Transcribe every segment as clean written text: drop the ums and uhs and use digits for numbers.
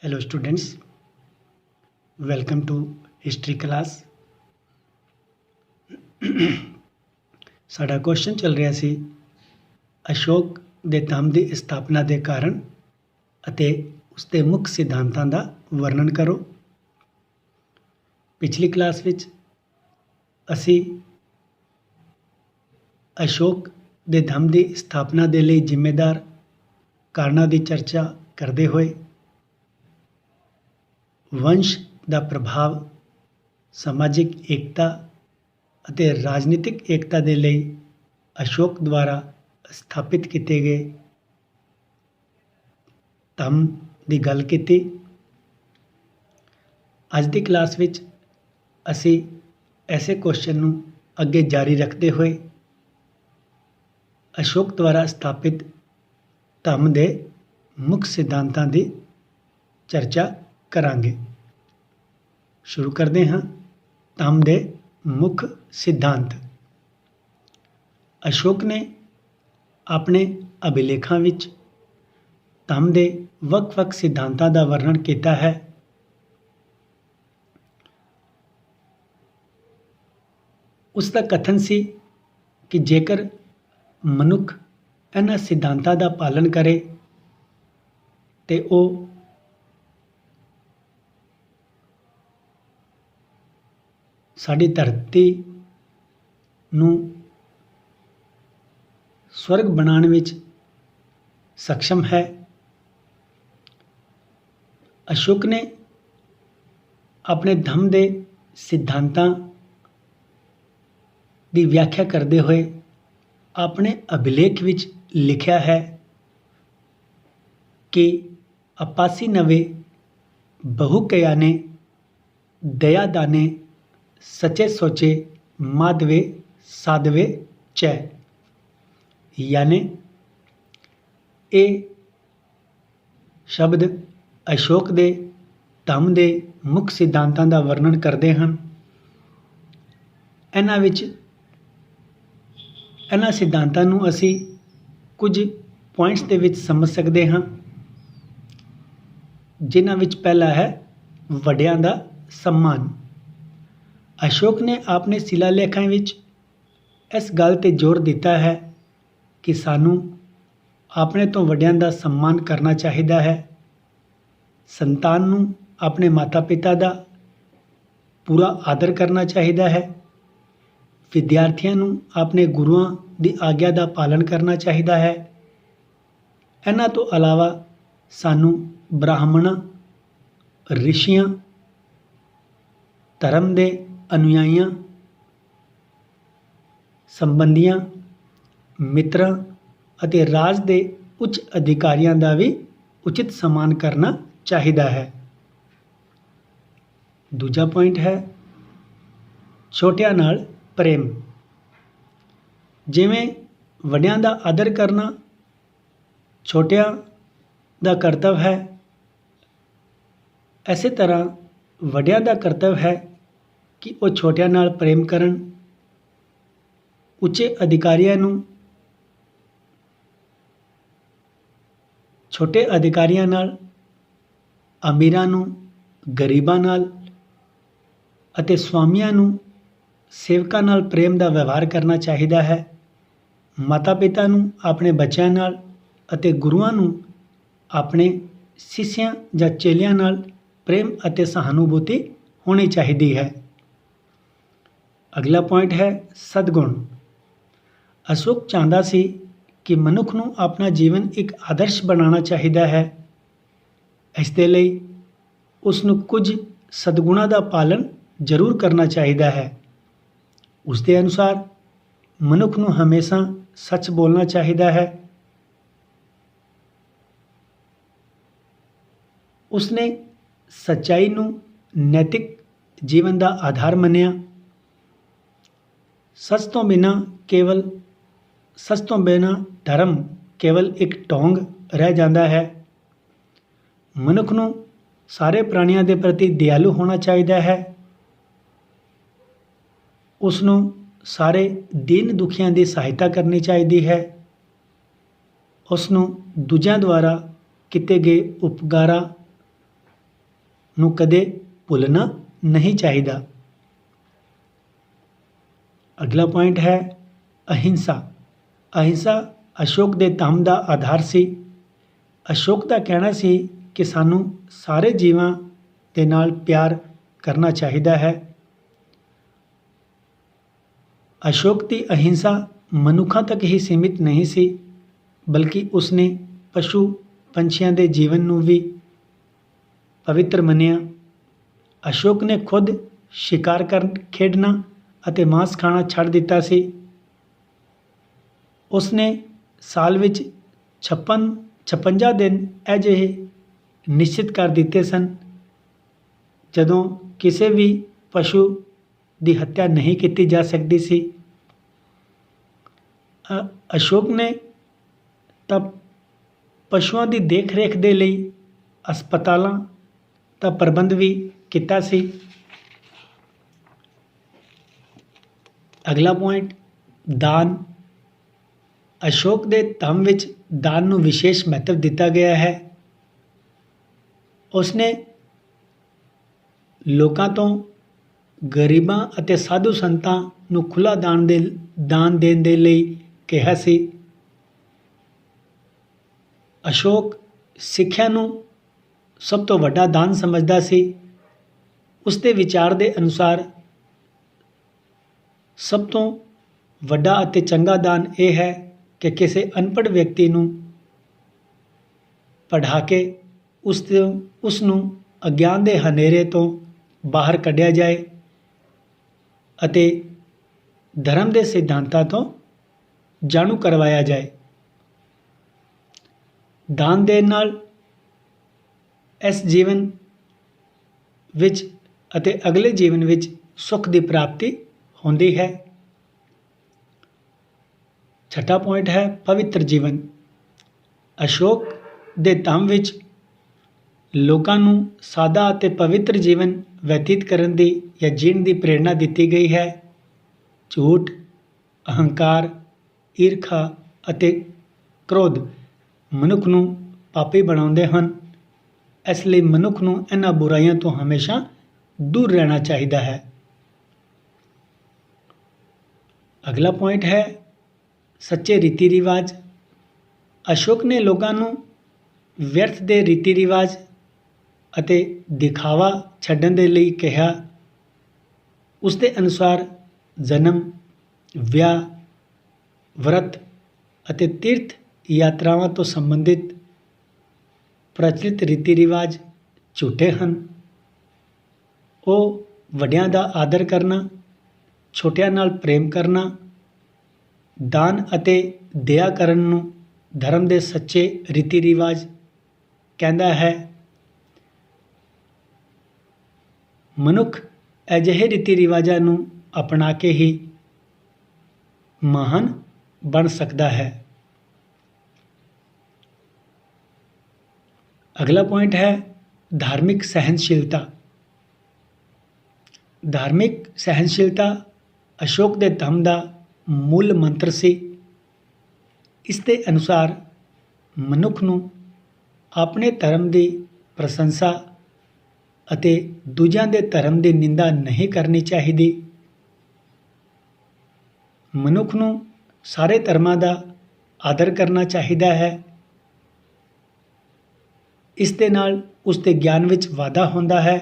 Hello students, welcome to history class। ਸਾਡਾ question ਚੱਲ ਰਿਹਾ ਸੀ ਅਸ਼ੋਕ ਦੇ ਧੰਮ ਦੀ ਸਥਾਪਨਾ ਦੇ ਕਾਰਨ ਅਤੇ ਉਸ ਦੇ ਮੁੱਖ ਸਿਧਾਂਤਾਂ ਦਾ ਵਰਣਨ ਕਰੋ। ਪਿਛਲੀ ਕਲਾਸ ਵਿੱਚ ਅਸੀਂ ਅਸ਼ੋਕ ਦੇ ਧੰਮ ਦੀ ਸਥਾਪਨਾ ਦੇ ਲਈ ਜ਼ਿੰਮੇਦਾਰ ਕਾਰਨਾਂ ਦੀ ਚਰਚਾ ਕਰਦੇ ਹੋਏ ਵੰਸ਼ ਦਾ ਪ੍ਰਭਾਵ ਸਮਾਜਿਕ ਏਕਤਾ ਅਤੇ ਰਾਜਨੀਤਿਕ ਏਕਤਾ ਦੇ ਲਈ ਅਸ਼ੋਕ ਦੁਆਰਾ ਸਥਾਪਿਤ ਕੀਤੇ ਗਏ ਧੰਮ ਦੀ ਗੱਲ ਕੀਤੀ। ਅੱਜ ਦੀ ਕਲਾਸ ਵਿੱਚ ਅਸੀਂ ਐਸੇ ਕੁਐਸਚਨ ਨੂੰ ਅੱਗੇ ਜਾਰੀ ਰੱਖਦੇ ਹੋਏ ਅਸ਼ੋਕ ਦੁਆਰਾ ਸਥਾਪਿਤ ਧੰਮ ਦੇ ਮੁੱਖ ਸਿਧਾਂਤਾਂ ਦੀ ਚਰਚਾ ਕਰਾਂਗੇ। ਸ਼ੁਰੂ ਕਰਦੇ ਹਾਂ। ਧੰਮ ਦੇ ਮੁੱਖ ਸਿਧਾਂਤ। ਅਸ਼ੋਕ ਨੇ ਆਪਣੇ ਅਭਿਲੇਖਾਂ ਵਿੱਚ ਧੰਮ ਦੇ ਵੱਖ-ਵੱਖ ਸਿਧਾਂਤਾਂ ਦਾ ਵਰਣਨ ਕੀਤਾ ਹੈ। ਉਸ ਦਾ ਕਥਨ ਸੀ ਕਿ ਜੇਕਰ ਮਨੁੱਖ ਇਹਨਾਂ ਸਿਧਾਂਤਾਂ ਦਾ ਪਾਲਨ ਕਰੇ ਤੇ ਉਹ ਸਾਡੀ ਧਰਤੀ ਨੂੰ ਸਵਰਗ ਬਣਾਉਣ ਵਿੱਚ ਸક્ષਮ ਹੈ। ਅਸ਼ੋਕ ਨੇ ਆਪਣੇ ਧੰਮ ਦੇ ਸਿਧਾਂਤਾਂ ਦੀ ਵਿਆਖਿਆ ਕਰਦੇ ਹੋਏ ਆਪਣੇ ਅਭਿਲੇਖ ਵਿੱਚ ਲਿਖਿਆ ਹੈ ਕਿ ਆਪਾਸੀ ਨਵੇ ਬਹੁ ਕਿਆਨੇ ਦਇਆ ਦਾਨੇ सचे सोचे माधवे साधवे चै। यानी ये शब्द अशोक दे धम्म दे मुख सिद्धांतां दा वर्णन करते हैं। इन्हां सिद्धांतां नूं असी कुछ पॉइंट्स दे विच समझ सकते हैं, जिन्हां विच पहला है वड्डियां दा सम्मान। अशोक ने अपने शिलालेखां विच इस गल ते जोर दिता है कि सानू अपने तो वड्डियां दा सम्मान करना चाहिदा है। संतान नू अपने माता पिता दा पूरा आदर करना चाहिदा है। विद्यार्थियों नू अपने गुरुआं दी आग्या दा पालन करना चाहिदा है। इन्हां तो अलावा सानू ब्राह्मणां, रिशियां, धर्म दे अनुयायियों, संबंधियों, मित्रों अते राज के उच्च अधिकारियों का भी उचित सम्मान करना चाहिए है। दूजा पॉइंट है छोटियां नाल प्रेम। जिवें वड्डियां दा आदर करना छोटियां दा कर्तव्य है, इसे तरह वड्डियां दा कर्तव्य है कि वो छोटियां नाल प्रेम करन। उच्चे अधिकारियों नूं छोटे अधिकारियों नाल, अमीरां नूं गरीबां नाल अते स्वामियां नूं सेवकां नाल प्रेम दा व्यवहार करना चाहिदा है। माता पिता नूं अपने बच्चों नाल अते गुरुआं नूं अपने शिष्यां जां चेलियां नाल प्रेम अते सहानुभूति होनी चाहिदी है। अगला पॉइंट है सदगुण। अशोक चाहता सी कि मनुख नूं अपना जीवन एक आदर्श बनाना चाहिदा है। इस दे लई उसनूं कुछ सदगुणां दा पालन जरूर करना चाहिदा है। उसके अनुसार मनुख नूं हमेशा सच बोलना चाहिदा है। उसने सच्चाई नूं नैतिक जीवन का आधार मन्निया। सच तो बिना धर्म केवल एक ढोंग रह जाता है। मनुख नूं सारे प्राणियों के प्रति दयालु होना चाहिए है। उसनूं सारे दीन दुखियां की सहायता करनी चाहिए है। उसनूं दूजियां द्वारा किए गए उपकारां ਨੂੰ ਕਦੇ ਭੁੱਲਣਾ ਨਹੀਂ ਚਾਹੀਦਾ। ਅਗਲਾ ਪੁਆਇੰਟ ਹੈ ਅਹਿੰਸਾ। ਅਹਿੰਸਾ ਅਸ਼ੋਕ ਦੇ ਧੰਮ ਦਾ ਆਧਾਰ ਸੀ। ਅਸ਼ੋਕ ਦਾ ਕਹਿਣਾ ਸੀ ਕਿ ਸਾਨੂੰ ਸਾਰੇ ਜੀਵਾਂ ਦੇ ਨਾਲ ਪਿਆਰ ਕਰਨਾ ਚਾਹੀਦਾ ਹੈ। ਅਸ਼ੋਕ ਦੀ ਅਹਿੰਸਾ ਮਨੁੱਖਾਂ ਤੱਕ ਹੀ ਸੀਮਿਤ ਨਹੀਂ ਸੀ, ਬਲਕਿ ਉਸਨੇ ਪਸ਼ੂ ਪੰਛੀਆਂ ਦੇ ਜੀਵਨ ਨੂੰ ਵੀ ਪਵਿੱਤਰ ਮੰਨਿਆ। ਅਸ਼ੋਕ ਨੇ ਖੁਦ ਸ਼ਿਕਾਰ ਖੇਡਣਾ ਅਤੇ ਮਾंस ਖਾਣਾ ਛੱਡ ਦਿੱਤਾ ਸੀ। ਉਸਨੇ ਸਾਲ ਵਿੱਚ 56 ਦਿਨ ਅਜਿਹੇ ਨਿਸ਼ਚਿਤ ਕਰ ਦਿੱਤੇ ਸਨ ਜਦੋਂ ਕਿਸੇ ਵੀ ਪਸ਼ੂ ਦੀ ਹੱਤਿਆ ਨਹੀਂ ਕੀਤੀ ਜਾ ਸਕਦੀ ਸੀ। ਅਸ਼ੋਕ ਨੇ ਤਾਂ ਪਸ਼ੂਆਂ ਦੀ ਦੇਖ ਰੇਖ ਦੇ ਲਈ ਹਸਪਤਾਲਾਂ ਦਾ ਪ੍ਰਬੰਧ ਵੀ ਕੀਤਾ ਸੀ। ਅਗਲਾ ਪੁਆਇੰਟ ਦਾਨ। ਅਸ਼ੋਕ ਦੇ ਧੰਮ ਵਿੱਚ ਦਾਨ ਨੂੰ ਵਿਸ਼ੇਸ਼ ਮਹੱਤਵ ਦਿੱਤਾ ਗਿਆ ਹੈ। ਉਸਨੇ ਲੋਕਾਂ ਤੋਂ ਗਰੀਬਾਂ ਅਤੇ ਸਾਧੂ ਸੰਤਾਂ ਨੂੰ ਖੁੱਲ੍ਹਾ ਦਾਨ ਦੇਣ ਦੇ ਲਈ ਕਿਹਾ ਸੀ। ਅਸ਼ੋਕ ਸਿੱਖਿਆ ਨੂੰ ਸਭ ਤੋਂ ਵੱਡਾ ਦਾਨ ਸਮਝਦਾ ਸੀ। ਉਸ ਦੇ ਵਿਚਾਰ ਦੇ ਅਨੁਸਾਰ ਸਭ ਤੋਂ ਵੱਡਾ ਅਤੇ ਚੰਗਾ ਦਾਨ ਇਹ ਹੈ ਕਿ ਕਿਸੇ ਅਨਪੜ੍ਹ ਵਿਅਕਤੀ ਨੂੰ ਪੜ੍ਹਾ ਕੇ ਉਸ ਨੂੰ ਅਗਿਆਨ ਦੇ ਹਨੇਰੇ ਤੋਂ ਬਾਹਰ ਕੱਢਿਆ ਜਾਏ ਅਤੇ ਧਰਮ ਦੇ ਸਿਧਾਂਤਾਂ ਤੋਂ ਜਾਣੂ ਕਰਵਾਇਆ ਜਾਏ। ਦਾਨ ਦੇਣ ਨਾਲ ਇਸ ਜੀਵਨ ਵਿੱਚ ਅਤੇ ਅਗਲੇ ਜੀਵਨ ਵਿੱਚ ਸੁੱਖ ਦੀ ਪ੍ਰਾਪਤੀ ਹੁੰਦੀ ਹੈ। ਛਠਾ ਪੁਆਇੰਟ ਹੈ ਪਵਿੱਤਰ ਜੀਵਨ। ਅਸ਼ੋਕ ਦੇ ਧੰਮ ਵਿੱਚ ਲੋਕਾਂ ਨੂੰ ਸਾਦਾ ਅਤੇ ਪਵਿੱਤਰ ਜੀਵਨ ਬਤੀਤ ਕਰਨ ਦੀ ਜਾਂ ਜੀਣ ਦੀ ਪ੍ਰੇਰਣਾ ਦਿੱਤੀ ਗਈ ਹੈ। ਝੂਠ, ਅਹੰਕਾਰ, ਈਰਖਾ ਅਤੇ ਕ੍ਰੋਧ ਮਨੁੱਖ ਨੂੰ ਪਾਪੀ ਬਣਾਉਂਦੇ ਹਨ। ਇਸ ਲਈ ਮਨੁੱਖ ਨੂੰ ਇਹਨਾਂ ਬੁਰਾਈਆਂ ਤੋਂ ਹਮੇਸ਼ਾ ਦੂਰ ਰਹਿਣਾ ਚਾਹੀਦਾ ਹੈ। ਅਗਲਾ ਪੁਆਇੰਟ ਹੈ ਸੱਚੇ ਰੀਤੀ ਰਿਵਾਜ। ਅਸ਼ੋਕ ਨੇ ਲੋਕਾਂ ਨੂੰ ਵਿਅਰਥ ਦੇ ਰੀਤੀ ਰਿਵਾਜ ਅਤੇ ਦਿਖਾਵਾ ਛੱਡਣ ਦੇ ਲਈ ਕਿਹਾ। ਉਸ ਦੇ ਅਨੁਸਾਰ ਜਨਮ, ਵਿਆਹ, ਵਰਤ ਅਤੇ ਤੀਰਥ ਯਾਤਰਾਵਾਂ ਤੋਂ ਸੰਬੰਧਿਤ ਪ੍ਰਚਲਿਤ ਰੀਤੀ ਰਿਵਾਜ ਝੂਠੇ ਹਨ। ਉਹ ਵੱਡਿਆਂ ਦਾ ਆਦਰ ਕਰਨਾ, ਛੋਟਿਆਂ ਨਾਲ ਪ੍ਰੇਮ ਕਰਨਾ, ਦਾਨ ਅਤੇ ਦਇਆ ਕਰਨ ਨੂੰ ਧਰਮ ਦੇ ਸੱਚੇ ਰੀਤੀ ਰਿਵਾਜ ਕਹਿੰਦਾ ਹੈ। ਮਨੁੱਖ ਅਜਿਹੇ ਰੀਤੀ ਰਿਵਾਜਾਂ ਨੂੰ ਅਪਣਾ ਕੇ ਹੀ ਮਹਾਨ ਬਣ ਸਕਦਾ ਹੈ। ਅਗਲਾ ਪੁਆਇੰਟ ਹੈ ਧਾਰਮਿਕ ਸਹਿਨਸ਼ੀਲਤਾ। ਧਾਰਮਿਕ ਸਹਿਨਸ਼ੀਲਤਾ ਅਸ਼ੋਕ ਦੇ ਧੰਮ ਦਾ ਮੂਲ ਮੰਤਰ ਸੀ। ਇਸ ਦੇ ਅਨੁਸਾਰ ਮਨੁੱਖ ਨੂੰ ਆਪਣੇ ਧਰਮ ਦੀ ਪ੍ਰਸ਼ੰਸਾ ਅਤੇ ਦੂਜਿਆਂ ਦੇ ਧਰਮ ਦੀ ਨਿੰਦਾ ਨਹੀਂ ਕਰਨੀ ਚਾਹੀਦੀ। ਮਨੁੱਖ ਨੂੰ ਸਾਰੇ ਧਰਮਾਂ ਦਾ ਆਦਰ ਕਰਨਾ ਚਾਹੀਦਾ ਹੈ। ਇਸ ਦੇ ਨਾਲ ਉਸ ਦੇ ਗਿਆਨ ਵਿੱਚ ਵਾਧਾ ਹੁੰਦਾ ਹੈ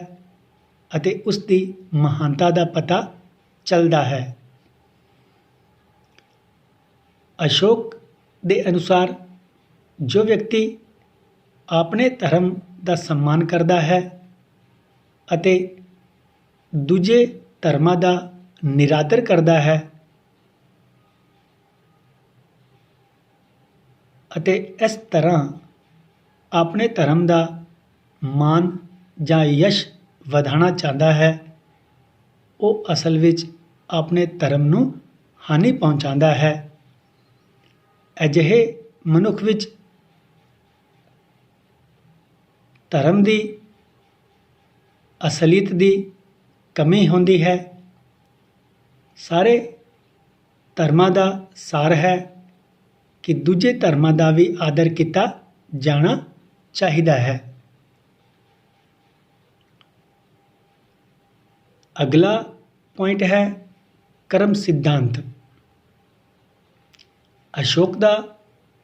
ਅਤੇ ਉਸ ਦੀ ਮਹਾਨਤਾ ਦਾ ਪਤਾ ਚੱਲਦਾ ਹੈ। ਅਸ਼ੋਕ ਦੇ ਅਨੁਸਾਰ ਜੋ ਵਿਅਕਤੀ ਆਪਣੇ ਧਰਮ ਦਾ ਸਨਮਾਨ ਕਰਦਾ ਹੈ ਅਤੇ ਦੂਜੇ ਧਰਮਾਂ ਦਾ ਨਿਰਾਦਰ ਕਰਦਾ ਹੈ ਅਤੇ ਇਸ ਤਰ੍ਹਾਂ ਆਪਣੇ ਧਰਮ ਦਾ ਮਾਨ ਜਾਂ ਯਸ਼ ਵਧਾਉਣਾ ਚਾਹੁੰਦਾ ਹੈ, ਉਹ ਅਸਲ ਵਿੱਚ ਆਪਣੇ ਧਰਮ ਨੂੰ ਹਾਨੀ ਪਹੁੰਚਾਉਂਦਾ ਹੈ। ਅਜਿਹੇ ਮਨੁੱਖ ਵਿੱਚ ਧਰਮ ਦੀ ਅਸਲੀਅਤ ਦੀ ਕਮੀ ਹੁੰਦੀ ਹੈ। ਸਾਰੇ ਧਰਮਾਂ ਦਾ ਸਾਰ ਹੈ ਕਿ ਦੂਜੇ ਧਰਮਾਂ ਦਾ ਵੀ ਆਦਰ ਕੀਤਾ ਜਾਣਾ ਚਾਹੀਦਾ ਹੈ। अगला पॉइंट है कर्म सिद्धांत। अशोक ਦਾ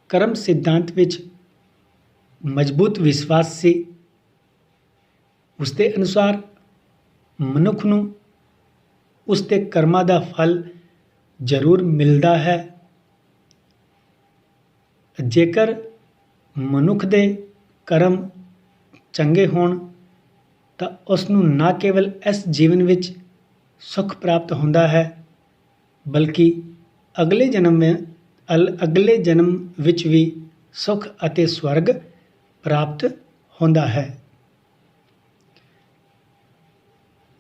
कर्म सिद्धांत ਵਿੱਚ ਮਜ਼ਬੂਤ ਵਿਸ਼ਵਾਸ ਸੀ। ਉਸ ਦੇ ਅਨੁਸਾਰ ਮਨੁੱਖ ਨੂੰ ਉਸ ਦੇ ਕਰਮਾਂ ਦਾ ਫਲ ਜ਼ਰੂਰ ਮਿਲਦਾ ਹੈ। ਜੇਕਰ ਮਨੁੱਖ ਦੇ ਕਰਮ ਚੰਗੇ ਹੋਣ ਤਾਂ ਉਸ ਨੂੰ ਨਾ ਕੇਵਲ ਇਸ ਜੀਵਨ ਵਿੱਚ ਸੁੱਖ ਪ੍ਰਾਪਤ ਹੁੰਦਾ ਹੈ, ਬਲਕਿ ਅਗਲੇ ਜਨਮ ਵਿੱਚ ਵੀ ਸੁੱਖ ਅਤੇ ਸਵਰਗ ਪ੍ਰਾਪਤ ਹੁੰਦਾ ਹੈ।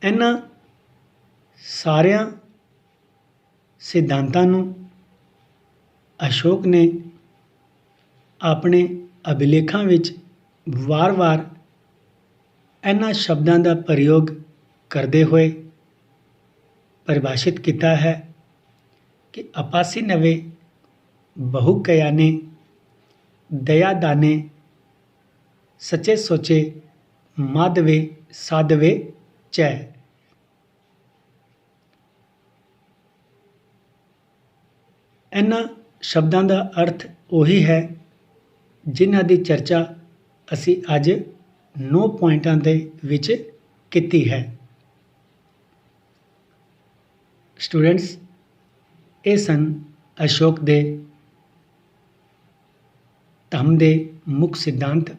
ਇਹਨਾਂ ਸਾਰਿਆਂ ਸਿਧਾਂਤਾਂ ਨੂੰ ਅਸ਼ੋਕ ਨੇ ਆਪਣੇ ਅਭਿਲੇਖਾਂ ਵਿੱਚ ਵਾਰ-ਵਾਰ ਇਹਨਾਂ ਸ਼ਬਦਾਂ ਦਾ ਪ੍ਰਯੋਗ ਕਰਦੇ ਹੋਏ परिभाषित किया है कि अपासी नवे बहु कयाने दया दाने सचे सोचे माधवे साधवे चै। इन्हां शब्दां दा अर्थ ਉਹੀ है जिन्हां दी चर्चा असी अज 9 पॉइंटां दे विच कीती है। स्टूडेंट्स, ਇਹ ਸਨ ਅਸ਼ੋਕ ਦੇ ਧੰਮ ਦੇ ਮੁੱਖ ਸਿਧਾਂਤ,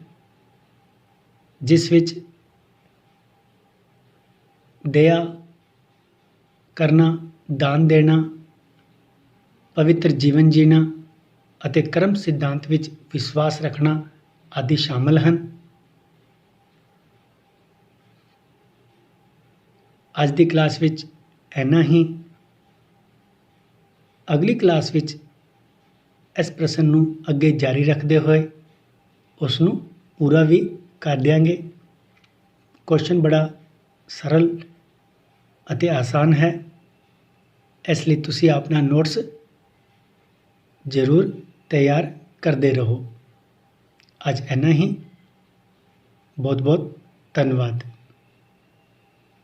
ਜਿਸ ਵਿੱਚ ਦਇਆ ਕਰਨਾ, ਦਾਨ ਦੇਣਾ, ਪਵਿੱਤਰ ਜੀਵਨ ਜੀਣਾ ਅਤੇ ਕਰਮ ਸਿਧਾਂਤ ਵਿੱਚ ਵਿਸ਼ਵਾਸ ਰੱਖਣਾ ਆਦਿ ਸ਼ਾਮਲ ਹਨ। ਅੱਜ ਦੀ ਕਲਾਸ ਵਿੱਚ ਇੰਨਾ ਹੀ। ਅਗਲੀ ਕਲਾਸ ਵਿੱਚ ਇਸ ਪ੍ਰਸ਼ਨ ਨੂੰ ਅੱਗੇ ਜਾਰੀ ਰੱਖਦੇ ਹੋਏ ਉਸ ਨੂੰ ਪੂਰਾ ਵੀ ਕਰ ਦਿਆਂਗੇ। ਕੁਐਸਚਨ ਬੜਾ ਸਰਲ ਅਤੇ ਆਸਾਨ ਹੈ, ਇਸ ਲਈ ਤੁਸੀਂ ਆਪਣਾ ਨੋਟਸ ਜ਼ਰੂਰ ਤਿਆਰ ਕਰਦੇ ਰਹੋ। ਅੱਜ ਇੰਨਾ ਹੀ। ਬਹੁਤ ਬਹੁਤ ਧੰਨਵਾਦ।